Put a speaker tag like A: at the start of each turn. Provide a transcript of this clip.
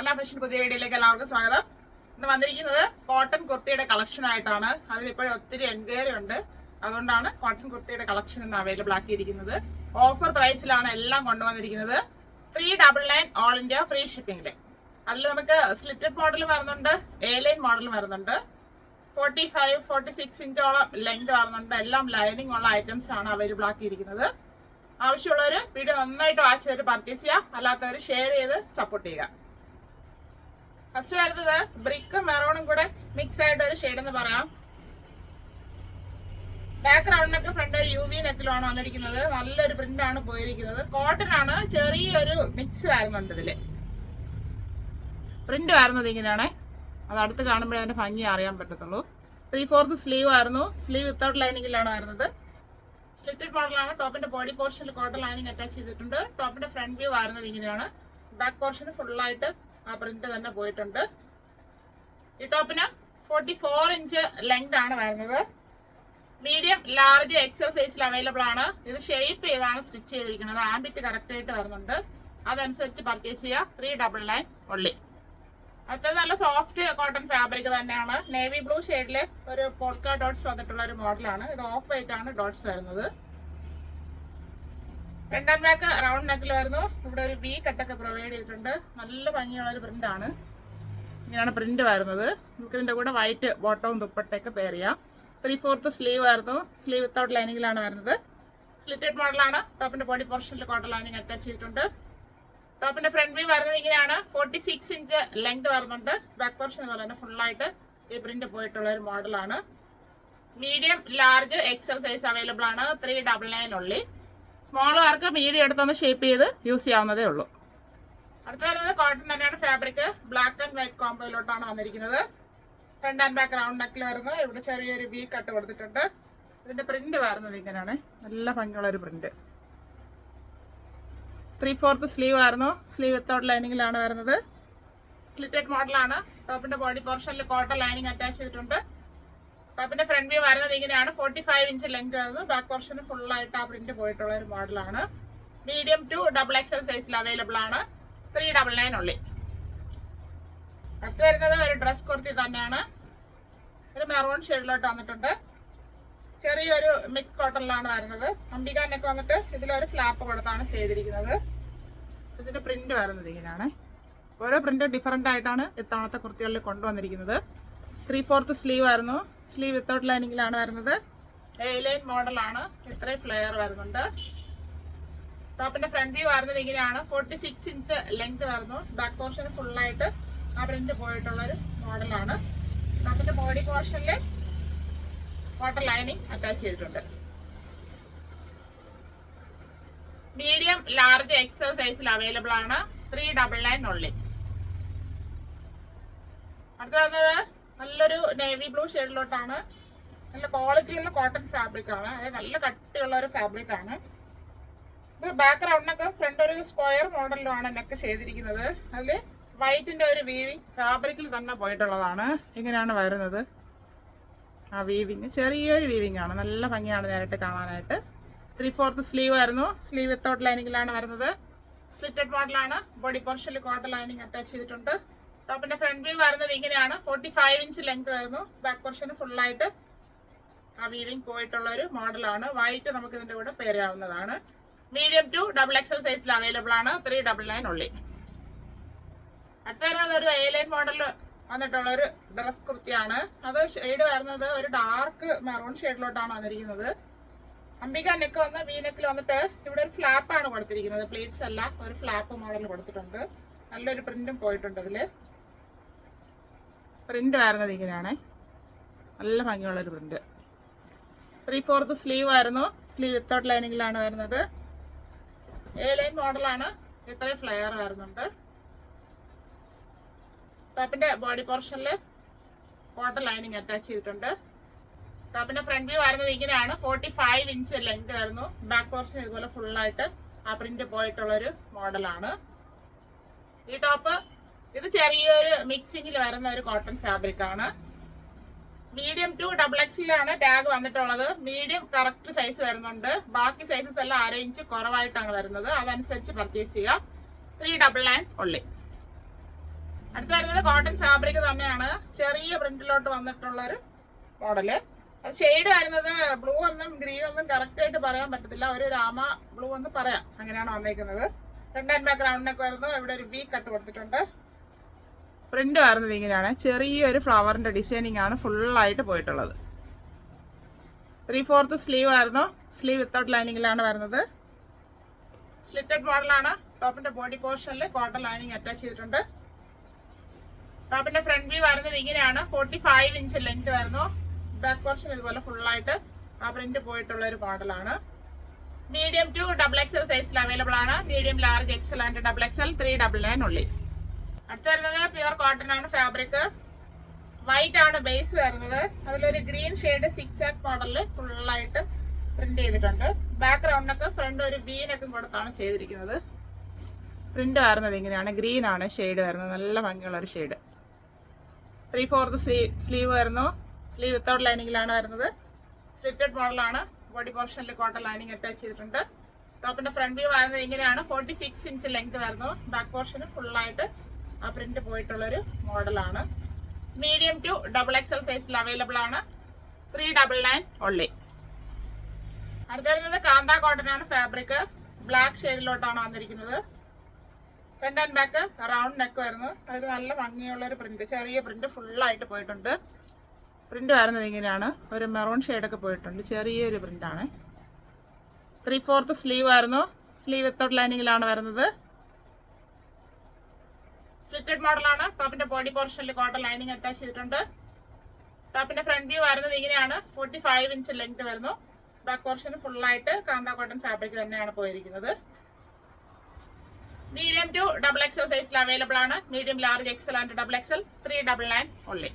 A: അല്ല ഫാഷൻ പുതിയ വീഡിയോയിലേക്ക് എല്ലാവർക്കും സ്വാഗതം. ഇന്ന് വന്നിരിക്കുന്നത് കോട്ടൺ കുർത്തിയുടെ കളക്ഷൻ ആയിട്ടാണ്. അതിലിപ്പോഴും ഒത്തിരി എൻക്വയറി ഉണ്ട്, അതുകൊണ്ടാണ് കോട്ടൺ കുർത്തിയുടെ കളക്ഷൻ ഇന്ന് അവൈലബിൾ ആക്കിയിരിക്കുന്നത്. ഓഫർ പ്രൈസിലാണ് എല്ലാം കൊണ്ടുവന്നിരിക്കുന്നത്. 399 ഓൾ ഇന്ത്യ ഫ്രീ ഷിപ്പിംഗില്. അതിൽ നമുക്ക് സ്ലിറ്റഡ് മോഡൽ വരുന്നുണ്ട്, എ ലൈൻ മോഡൽ വരുന്നുണ്ട്, 45-46 ഇഞ്ചോളം ലെങ്ത് വരുന്നുണ്ട്. എല്ലാം ലൈനിങ് ഉള്ള ഐറ്റംസ് ആണ് അവൈലബിൾ ആക്കിയിരിക്കുന്നത്. ആവശ്യമുള്ളവർ വീഡിയോ നന്നായിട്ട് വാച്ച് ചെയ്തിട്ട് പർച്ചേസ് ചെയ്യുക, അല്ലാത്തവർ ഷെയർ ചെയ്ത് സപ്പോർട്ട് ചെയ്യുക. ഫസ്റ്റ് വരുന്നത് ബ്രിക്കും മെറൂണും കൂടെ മിക്സ് ആയിട്ട് ഒരു ഷെയ്ഡ് എന്ന് പറയാം. ബാക്ക് റൗണ്ടിനൊക്കെ ഫ്രണ്ട് ഒരു UV നെക്കിലാണ് വന്നിരിക്കുന്നത്. നല്ലൊരു പ്രിന്റ് ആണ് പോയിരിക്കുന്നത്. കോട്ടൺ ആണ്, ചെറിയൊരു മിക്സ് വരുന്നുണ്ട് ഇതില്. പ്രിന്റ് വരുന്നത് ഇങ്ങനെയാണ്. അത് അടുത്ത് കാണുമ്പോഴേ അതിന്റെ ഭംഗി അറിയാൻ പറ്റത്തുള്ളൂ. 3/4 സ്ലീവ് ആയിരുന്നു. സ്ലീവ് വിത്തൗട്ട് ലൈനിങ്ങിലാണ് വരുന്നത്. സ്ലിറ്റഡ് മോഡലാണ്. ടോപ്പിന്റെ ബോഡി പോർഷനിൽ കോട്ടൺ ലൈനിങ് അറ്റാച്ച് ചെയ്തിട്ടുണ്ട്. ടോപ്പിന്റെ ഫ്രണ്ട് വ്യൂ വരുന്നത് ഇങ്ങനെയാണ്. ബാക്ക് പോർഷന് ഫുള്ളായിട്ട് ആ പ്രിന്റ് തന്നെ പോയിട്ടുണ്ട്. ഈ ടോപ്പിന് 44 ഇഞ്ച് ലെങ്ത് ആണ് വരുന്നത്. മീഡിയം, ലാർജ്, എക്സൽ സൈസിൽ അവൈലബിൾ ആണ്. ഇത് ഷേപ്പ് ചെയ്താണ് സ്റ്റിച്ച് ചെയ്തിരിക്കുന്നത്. ആംബിറ്റ് കറക്റ്റ് ആയിട്ട് വരുന്നുണ്ട്. അതനുസരിച്ച് പർച്ചേസ് ചെയ്യുക. 399 ഒള്ളി. അടുത്തത് നല്ല സോഫ്റ്റ് കോട്ടൺ ഫാബ്രിക് തന്നെയാണ്. നേവി ബ്ലൂ ഷെയ്ഡില് ഒരു പോൾക്ക ഡോട്ട്സ് വന്നിട്ടുള്ള ഒരു മോഡലാണ്. ഇത് ഓഫ് വൈറ്റ് ആണ് ഡോട്ട്സ് വരുന്നത്. ഫ്രണ്ട് ആൻഡ് ബാക്ക് റൗണ്ട് നെക്കിൽ വരുന്നു. ഇവിടെ ഒരു V കട്ടൊക്കെ പ്രൊവൈഡ് ചെയ്തിട്ടുണ്ട്. നല്ല ഭംഗിയുള്ള ഒരു പ്രിന്റ് ആണ്. ഇങ്ങനെയാണ് പ്രിന്റ് വരുന്നത്. നമുക്ക് ഇതിന്റെ കൂടെ വൈറ്റ് ബോട്ടവും ദുപ്പട്ടയൊക്കെ പെയർ ചെയ്യാം. 3/4 സ്ലീവ് ആയിരുന്നു. സ്ലീവ് വിത്തൗട്ട് ലൈനിങ്ങിലാണ് വരുന്നത്. സ്ലിറ്റഡ് മോഡലാണ്. ടോപ്പിന്റെ ബോഡി പോർഷനിൽ കോട്ടൺ ലൈനിങ് അറ്റാച്ച് ചെയ്തിട്ടുണ്ട്. ടോപ്പിന്റെ ഫ്രണ്ട് വ്യൂ വരുന്നത് ഇങ്ങനെയാണ്. 46 ഇഞ്ച് ലെങ്ത് വരുന്നുണ്ട്. ബാക്ക് പോർഷൻ അതുപോലെ തന്നെ ഫുള്ളായിട്ട് ഈ പ്രിന്റ് പോയിട്ടുള്ള ഒരു മോഡലാണ്. Medium, large, XL size available ആണ്. 399 ഉള്ളി. സ്മോളുകാർക്ക് മീഡിയം എടുത്തൊന്ന് ഷേപ്പ് ചെയ്ത് യൂസ് ചെയ്യാവുന്നതേ ഉള്ളൂ. അടുത്ത വരുന്നത് കോട്ടൺ തന്നെയാണ് ഫാബ്രിക്. ബ്ലാക്ക് ആൻഡ് വൈറ്റ് കോമ്പോയിലോട്ടാണ് വന്നിരിക്കുന്നത്. ഫ്രണ്ട് ആൻഡ് ബാക്ക് റൗണ്ട് നെക്കിൽ വരുന്നു. ഇവിടെ ചെറിയൊരു V കട്ട് കൊടുത്തിട്ടുണ്ട്. ഇതിന്റെ പ്രിന്റ് വരുന്നത് ഇങ്ങനെയാണ്. നല്ല ഭംഗിയുള്ള ഒരു പ്രിന്റ്. 3/4 സ്ലീവ് ആയിരുന്നു. സ്ലീവ് വിത്തൗട്ട് ലൈനിങ്ങിലാണ് വരുന്നത്. സ്ലിറ്റഡ് മോഡലാണ്. ടോപ്പിന്റെ ബോഡി പോർഷനിൽ കോട്ടൺ ലൈനിങ് അറ്റാച്ച് ചെയ്തിട്ടുണ്ട്. ടോപ്പിന്റെ ഫ്രണ്ട് വ്യൂ വരുന്നത് ഇങ്ങനെയാണ്. 45 ഇഞ്ച് ലെങ്ത് വരുന്നു. ബാക്ക് പോർഷന് ഫുള്ളായിട്ട് ആ പ്രിന്റ് പോയിട്ടുള്ള ഒരു മോഡലാണ്. മീഡിയം ടു XXL സൈസിൽ അവൈലബിൾ ആണ്. 399 ഉള്ളി. അടുത്ത് വരുന്നത് ഒരു ഡ്രസ് കുർത്തി തന്നെയാണ്. ഒരു മെറൂൺ ഷെയ്ഡിലോട്ട് വന്നിട്ടുണ്ട്. ചെറിയൊരു മിക്സ് കോട്ടണിലാണ് വരുന്നത്. അംബികാനൊക്കെ വന്നിട്ട് ഇതിലൊരു ഫ്ലാപ്പ് കൊടുത്താണ് ചെയ്തിരിക്കുന്നത്. ഇതിന്റെ പ്രിന്റ് വരുന്നത് ഇങ്ങനെയാണ്. ഓരോ പ്രിന്റ് ഡിഫറെന്റ് ആയിട്ടാണ് ഇത്തവണത്തെ കുർത്തികളിൽ കൊണ്ടുവന്നിരിക്കുന്നത്. 3/4 സ്ലീവ് ആയിരുന്നു. സ്ലീവ് വിത്തൗട്ട് ലൈനിങ്ങിലാണ് വരുന്നത്. എ ലൈൻ മോഡലാണ്. ഇത്രയും ഫ്ലെയർ വരുന്നുണ്ട്. ടോപ്പിന്റെ ഫ്രണ്ട് വ്യൂ വരുന്നത് ഇങ്ങനെയാണ്. 46 ഇഞ്ച് ലെങ്ത് വരുന്നു. ബാക്ക് പോർഷന് ഫുള്ളായിട്ട് ആ പ്രിന്റ് പോയിട്ടുള്ള ഒരു മോഡലാണ്. ടോപ്പിന്റെ ബോഡി പോർഷനിൽ കോട്ടൺ ലൈനിങ് അറ്റാച്ച് ചെയ്തിട്ടുണ്ട്. മീഡിയം, ലാർജ്, എക്സൽ സൈസിൽ അവൈലബിൾ ആണ്. 399 ഉള്ളി. അടുത്ത വന്നത് നല്ലൊരു നേവി ബ്ലൂ ഷെയ്ഡിലോട്ടാണ്. നല്ല ക്വാളിറ്റിയുള്ള കോട്ടൺ ഫാബ്രിക് ആണ്. അതായത് നല്ല കട്ടിയുള്ള ഒരു ഫാബ്രിക് ആണ്. ഇത് ബാക്ക് റൗണ്ടിനൊക്കെ ഫ്രണ്ട് ഒരു സ്ക്വയർ മോഡലിലാണ് നെക്ക് ചെയ്തിരിക്കുന്നത്. അതിൽ വൈറ്റിന്റെ ഒരു വീവിങ് ഫാബ്രിക്കിൽ തന്നെ പോയിട്ടുള്ളതാണ്. ഇങ്ങനെയാണ് വരുന്നത്. ആ വീവിങ് ചെറിയൊരു വീവിങ് ആണ്. നല്ല ഭംഗിയാണ് നേരിട്ട് കാണാനായിട്ട്. 3/4 സ്ലീവ് ആയിരുന്നു. സ്ലീവ് വിത്തൗട്ട് ലൈനിങ്ങിലാണ് വരുന്നത്. സ്ലിറ്റഡ് മോഡലാണ്. ബോഡി പോർഷനിൽ കോട്ടൺ ലൈനിങ് അറ്റാച്ച് ചെയ്തിട്ടുണ്ട്. ടോപ്പിന്റെ ഫ്രണ്ട് വ്യൂ വരുന്നത് ഇങ്ങനെയാണ്. 45 ഇഞ്ച് ലെങ്ത് വരുന്നു. ബാക്ക് പോർഷന് ഫുള്ളായിട്ട് ആ വീവിങ് പോയിട്ടുള്ള ഒരു മോഡലാണ്. വൈറ്റ് നമുക്ക് ഇതിന്റെ കൂടെ പെയർ ചെയ്യാവുന്നതാണ്. മീഡിയം ടു XXL സൈസിൽ അവൈലബിൾ ആണ്. 399 ഉള്ളി. അടുത്ത വരുന്നത് ഒരു എ ലൈൻ മോഡൽ വന്നിട്ടുള്ള ഒരു ഡ്രസ് കുർത്തിയാണ്. അത് ഷെയ്ഡ് വരുന്നത് ഒരു ഡാർക്ക് മെറൂൺ ഷെയ്ഡിലോട്ടാണ് വന്നിരിക്കുന്നത്. അംബിക നെക്ക് വന്ന് V നെക്കിൽ വന്നിട്ട് ഇവിടെ ഒരു ഫ്ലാപ്പ് ആണ് കൊടുത്തിരിക്കുന്നത്. പ്ലീറ്റ്സ് അല്ല, ഒരു ഫ്ലാപ്പ് മോഡൽ കൊടുത്തിട്ടുണ്ട്. നല്ലൊരു പ്രിന്റും പോയിട്ടുണ്ട്. ഇതില് പ്രിന്റ് വരുന്നത് ഇങ്ങനെയാണ്. നല്ല ഭംഗിയുള്ളൊരു പ്രിന്റ്. 3/4 സ്ലീവ് ആയിരുന്നു. സ്ലീവ് വിത്തൗട്ട് ലൈനിങ്ങിലാണ് വരുന്നത്. എ ലൈൻ മോഡലാണ്. ഇത്രയും ഫ്ലെയർ വരുന്നുണ്ട്. ടോപ്പിന്റെ ബോഡി പോർഷനിൽ കോട്ടൺ ലൈനിങ് അറ്റാച്ച് ചെയ്തിട്ടുണ്ട്. ടോപ്പിന്റെ ഫ്രണ്ട് വ്യൂ വരുന്നത് ഇങ്ങനെയാണ്. 45 ഇഞ്ച് ലെങ്ത് വരുന്നു. ബാക്ക് പോർഷൻ ഇതുപോലെ ഫുള്ളായിട്ട് ആ പ്രിന്റ് പോയിട്ടുള്ള ഒരു മോഡലാണ്. ഈ ടോപ്പ് ഇത് ചെറിയൊരു മിക്സിംഗിൽ വരുന്ന ഒരു കോട്ടൺ ഫാബ്രിക് ആണ്. മീഡിയം ടു XXL ആണ് ടാഗ് വന്നിട്ടുള്ളത്. മീഡിയം കറക്റ്റ് സൈസ് വരുന്നുണ്ട്. ബാക്കി സൈസസ് എല്ലാം 1/2 ഇഞ്ച് കുറവായിട്ടാണ് വരുന്നത്. അതനുസരിച്ച് പർച്ചേസ് ചെയ്യുക. 399 ഉള്ളി. അടുത്ത് വരുന്നത് കോട്ടൺ ഫാബ്രിക് തന്നെയാണ്, ചെറിയ പ്രിന്റിലോട്ട് വന്നിട്ടുള്ള ഒരു മോഡല്. ഷെയ്ഡ് വരുന്നത് ബ്ലൂ ഒന്നും ഗ്രീൻ ഒന്നും കറക്റ്റ് ആയിട്ട് പറയാൻ പറ്റത്തില്ല, ഒരു രാമ ബ്ലൂ എന്ന് പറയാം, അങ്ങനെയാണ് വന്നേക്കുന്നത്. ഫ്രണ്ട് ആൻഡ് ബാക്ക് റൗണ്ടിനൊക്കെ വരുന്നു. ഇവിടെ ഒരു വി കട്ട് കൊടുത്തിട്ടുണ്ട്. പ്രിന്റ് വരുന്നത് ഇങ്ങനെയാണ്, ചെറിയൊരു ഫ്ലവറിന്റെ ഡിസൈനിങ് ആണ് ഫുള്ളായിട്ട് പോയിട്ടുള്ളത്. 3/4 സ്ലീവ് ആയിരുന്നു, സ്ലീവ് വിത്തൗട്ട് ലൈനിങ്ങിലാണ് വരുന്നത്. സ്ലിറ്റഡ് മോഡലാണ്. ടോപ്പിന്റെ ബോഡി പോർഷനിൽ കോട്ടൺ ലൈനിങ് അറ്റാച്ച് ചെയ്തിട്ടുണ്ട്. ടോപ്പിന്റെ ഫ്രണ്ട് വ്യൂ വരുന്നത് ഇങ്ങനെയാണ്, 45 ഇഞ്ച് ലെങ്ത് വരുന്നു. ബാക്ക് പോർഷൻ ഇതുപോലെ ഫുള്ളായിട്ട് ആ പ്രിന്റ് പോയിട്ടുള്ള ഒരു മോഡലാണ്. മീഡിയം ടു XXL സൈസിൽ അവൈലബിൾ ആണ്. Medium, large, Excel and XXL 399 ഉള്ളി. അടുത്ത് വരുന്നത് പ്യുവർ കോട്ടൺ ആണ് ഫാബ്രിക്. വൈറ്റ് ആണ് ബേസ് വരുന്നത്. അതിലൊരു ഗ്രീൻ ഷെയ്ഡ് 6 മോഡലില് ഫുള്ളായിട്ട് പ്രിന്റ് ചെയ്തിട്ടുണ്ട്. ബാക്ക് റൗണ്ടിനൊക്കെ ഫ്രണ്ട് ഒരു ബീനൊക്കെ കൊടുത്താണ് ചെയ്തിരിക്കുന്നത്. പ്രിന്റ് വരുന്നത് ഇങ്ങനെയാണ്, ഗ്രീൻ ആണ് ഷെയ്ഡ് വരുന്നത്, നല്ല ഭംഗിയുള്ള ഒരു ഷെയ്ഡ്. 3/4 സ്ലീവ് വരുന്നു, സ്ലീവ് വിത്തൗട്ട് ലൈനിങ്ങിലാണ് വരുന്നത്. സ്ലിറ്റഡ് മോഡലാണ്. ബോഡി പോർഷനിൽ കോട്ടൺ ലൈനിങ് അറ്റാച്ച് ചെയ്തിട്ടുണ്ട്. ടോപ്പിന്റെ ഫ്രണ്ട് വ്യൂ വരുന്നത് ഇങ്ങനെയാണ്, 46 ഇഞ്ച് ലെങ്ത് വരുന്നു. ബാക്ക് പോർഷന് ഫുള്ളായിട്ട് ആ പ്രിന്റ് പോയിട്ടുള്ളൊരു മോഡലാണ്. മീഡിയം ടു XXL സൈസിൽ അവൈലബിൾ ആണ്. 399 ഉള്ളി. അടുത്ത വരുന്നത് കാന്ത കോട്ടൺ ആണ് ഫാബ്രിക്. ബ്ലാക്ക് ഷെയ്ഡിലോട്ടാണ് വന്നിരിക്കുന്നത്. Front and back round neck വരുന്നു. അതിൽ നല്ല ഭംഗിയുള്ള ഒരു പ്രിന്റ്, ചെറിയ പ്രിന്റ് ഫുള്ളായിട്ട് പോയിട്ടുണ്ട്. പ്രിന്റ് വരുന്നത് ഇങ്ങനെയാണ്, ഒരു മെറൂൺ ഷെയ്ഡൊക്കെ പോയിട്ടുണ്ട്, ചെറിയൊരു പ്രിന്റാണ്. 3/4 സ്ലീവ് ആയിരുന്നു, സ്ലീവ് വിത്തൗട്ട് ലൈനിങ്ങിലാണ് വരുന്നത്. സ്ലിറ്റഡ് മോഡലാണ്. ടോപ്പിന്റെ ബോഡി പോർഷനിൽ കോട്ടൺ ലൈനിങ് അറ്റാച്ച് ചെയ്തിട്ടുണ്ട്. ടോപ്പിന്റെ ഫ്രണ്ട് വ്യൂ വരുന്നത് ഇങ്ങനെയാണ്, 45 ഇഞ്ച് ലെങ്ത് വരുന്നു. ബാക്ക് പോർഷൻ ഫുള്ളായിട്ട് കാന്ത കോട്ടൺ ഫാബ്രിക് തന്നെയാണ് പോയിരിക്കുന്നത്. മീഡിയം ടു XXL സൈസിൽ അവൈലബിൾ ആണ്. Medium, large, Excel and XXL 399 ഉള്ളി.